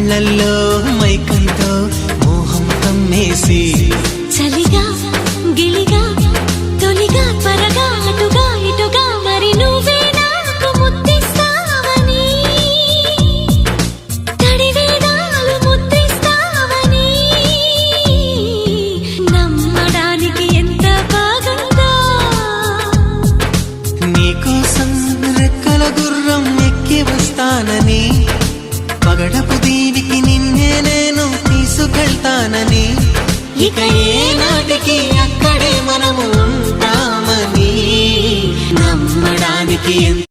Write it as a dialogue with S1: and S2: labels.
S1: కళ్ళల్లో మైకంతో మోహం కమ్మేసి
S2: చలిగా గిలిగా తొలిగా త్వరగా అటుగా ఇటుగా మరి నువ్వే నాకు ముద్దిస్తావని తడివేదాలు ముద్దిస్తావని నమ్మడానికి ఎంత బాగుందో
S1: నీకోసం రెక్కల గుర్రం ఎక్కి వస్తానని పగడపు దీనికి నిన్నే నేను తీసుకెళ్తానని ఇక ఏ నాటికి అక్కడే మనము ఉంటామని నమ్మడానికి